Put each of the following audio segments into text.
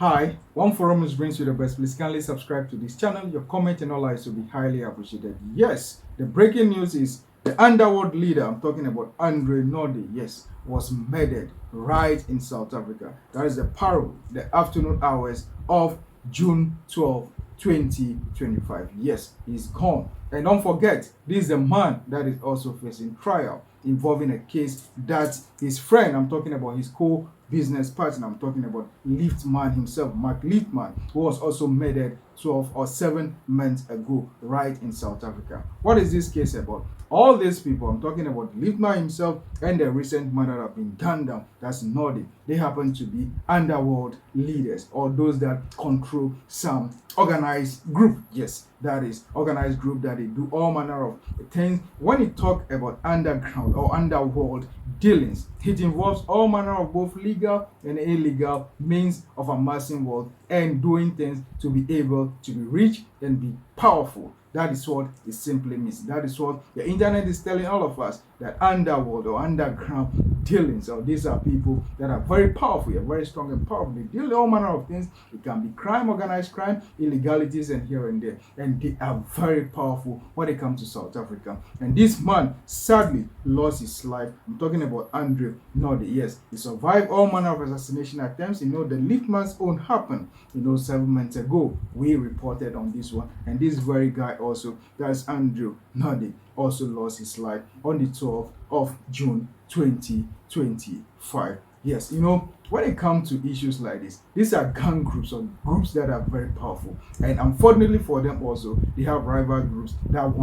Hi, one forum is brings you the best. Please kindly subscribe to this channel. Your comment and all likes will be highly appreciated. Yes, the breaking news is the underworld leader, I'm talking about Naude, yes, was murdered right in South Africa. That is the parole, the afternoon hours of June 12, 2025. Yes, he's gone. And don't forget, this is a man that is also facing trial involving a case that his friend, I'm talking about his co-business partner, I'm talking about Lifman himself, Mark Lifman, who was also murdered 12 or 7 months ago right in South Africa. What is this case about? All these people, I'm talking about Lifman himself and the recent man that have been gunned down, that's Naude. They happen to be underworld leaders or those that control some organized group. Yes, that is organized group that they do all manner of things. When you talk about underground or underworld dealings, it involves all manner of both legal and illegal means of amassing wealth and doing things to be able to be rich and be powerful. That is what it simply means. That is what the internet is telling all of us, that underworld or underground dealings, or these are people that are very powerful, very strong and powerful. They deal with all manner of things. It can be crime, organized crime, illegalities, and here and there. And they are very powerful when it comes to South Africa. And this man sadly lost his life. I'm talking about Naude. Yes, he survived all manner of assassination attempts. The Lifman's own happened, 7 months ago. We reported on this one. And this very guy also, that's Naude, also lost his life on the 12th of June 2025. Yes, when it comes to issues like this, these are gang groups or groups that are very powerful. And unfortunately for them also, they have rival groups that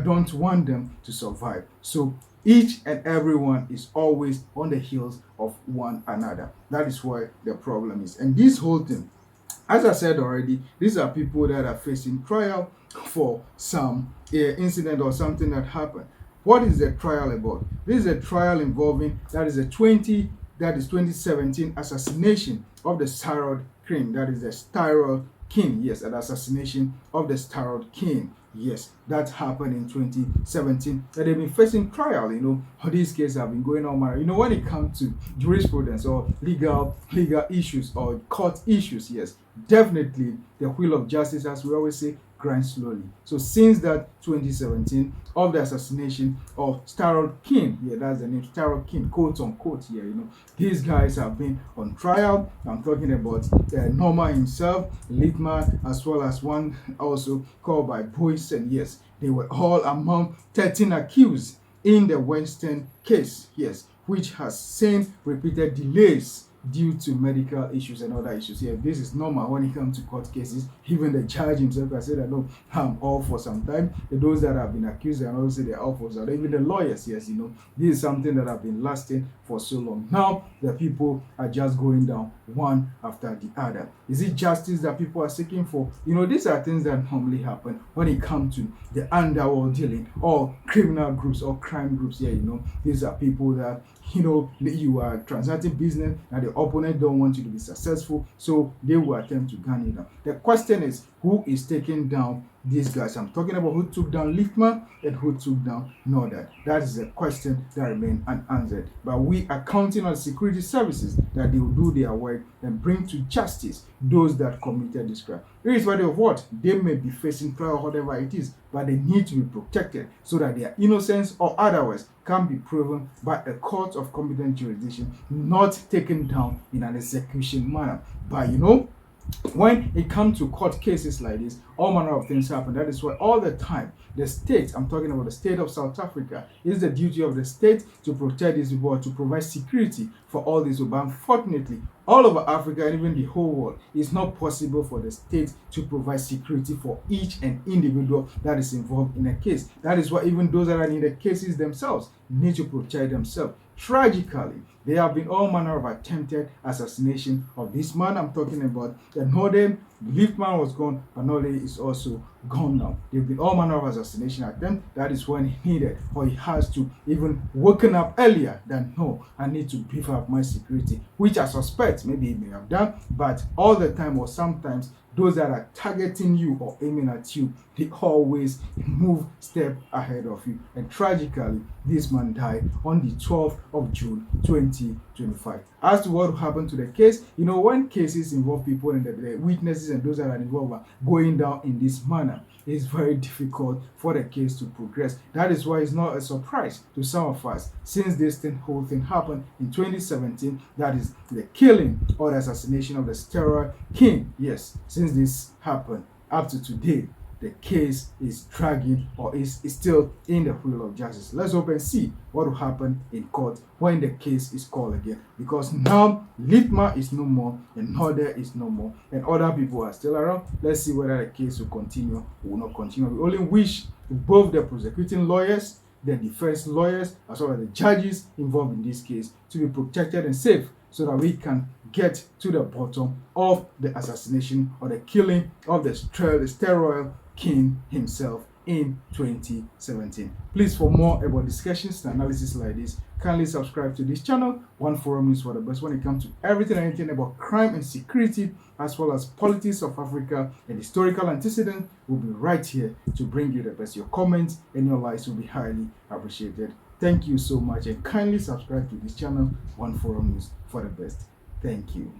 don't want them to survive. So each and everyone is always on the heels of one another. That is where the problem is. And this whole thing, as I said already, these are people that are facing trial for some incident or something that happened. What is the trial about? This is a trial involving that is 2017 assassination of the Steroid king. That is the Steroid king. Yes, an assassination of the Steroid king. Yes, that happened in 2017. And they've been facing trial. All these cases have been going on. When it comes to jurisprudence or legal issues or court issues, yes, definitely the wheel of justice, as we always say, grinds slowly. So since that 2017 of the assassination of Steroid king, yeah, that's the name, Steroid king, quote unquote, here, these guys have been on trial. I'm talking about Norma himself, Lifman, as well as one also called by Boyce, and yes, they were all among 13 accused in the Western case, yes, which has seen repeated delays due to medical issues and other issues. Yeah, this is normal when it comes to court cases. Even the judge himself has said that no, I'm all for some time. Those that have been accused and also they're all for some. Even the lawyers, yes, this is something that have been lasting for so long. Now the people are just going down one after the other. Is it justice that people are seeking for? These are things that normally happen when it comes to the underworld dealing or criminal groups or crime groups. Yeah, these are people that you are transacting business and the opponent don't want you to be successful, so they will attempt to gun you down. The question is, who is taking down these guys? I'm talking about who took down Lifman and who took down Naude. That is a question that remains unanswered. But we are counting on security services that they will do their work and bring to justice those that committed this crime. Irrespective of what, they may be facing trial or whatever it is, but they need to be protected so that their innocence or otherwise can be proven by a court of competent jurisdiction, not taken down in an execution manner. But when it comes to court cases like this, all manner of things happen. That is why all the time the state, I'm talking about the state of South Africa, is the duty of the state to protect these people, to provide security for all these people. But unfortunately, all over Africa and even the whole world, it's not possible for the state to provide security for each and individual that is involved in a case. That is why even those that are in the cases themselves need to protect themselves. Tragically, there have been all manner of attempted assassination of this man. I'm talking about the Naude. Lifman was gone, but Naude is also gone now. There have been all manner of assassination attempts. That is when he needed, or he has to even woken up earlier than no, I need to beef up my security, which I suspect maybe he may have done, but all the time or sometimes those that are targeting you or aiming at you, they always move step ahead of you. And tragically, this man died on the 12th of June 2025. As to what happened to the case, when cases involve people and the witnesses and those that are involved are going down in this manner, it's very difficult for the case to progress. That is why it's not a surprise to some of us, since this whole thing happened in 2017, that is the killing or the assassination of the Steroid king. Yes, since this happened up to today, the case is dragging or is still in the wheel of justice. Let's hope and see what will happen in court when the case is called again. Because now Lifman is no more and Naude is no more and other people are still around. Let's see whether the case will continue or will not continue. We only wish both the prosecuting lawyers, the defense lawyers, as well as the judges involved in this case to be protected and safe, so that we can get to the bottom of the assassination or the killing of the Steroid king himself in 2017. Please, for more about discussions and analysis like this, kindly subscribe to this channel. One Forum News for the best when it comes to everything and anything about crime and security, as well as politics of Africa and historical antecedents. Will be right here to bring you the best. Your comments and your likes will be highly appreciated. Thank you so much, and kindly subscribe to this channel, One Forum News for the best. Thank you.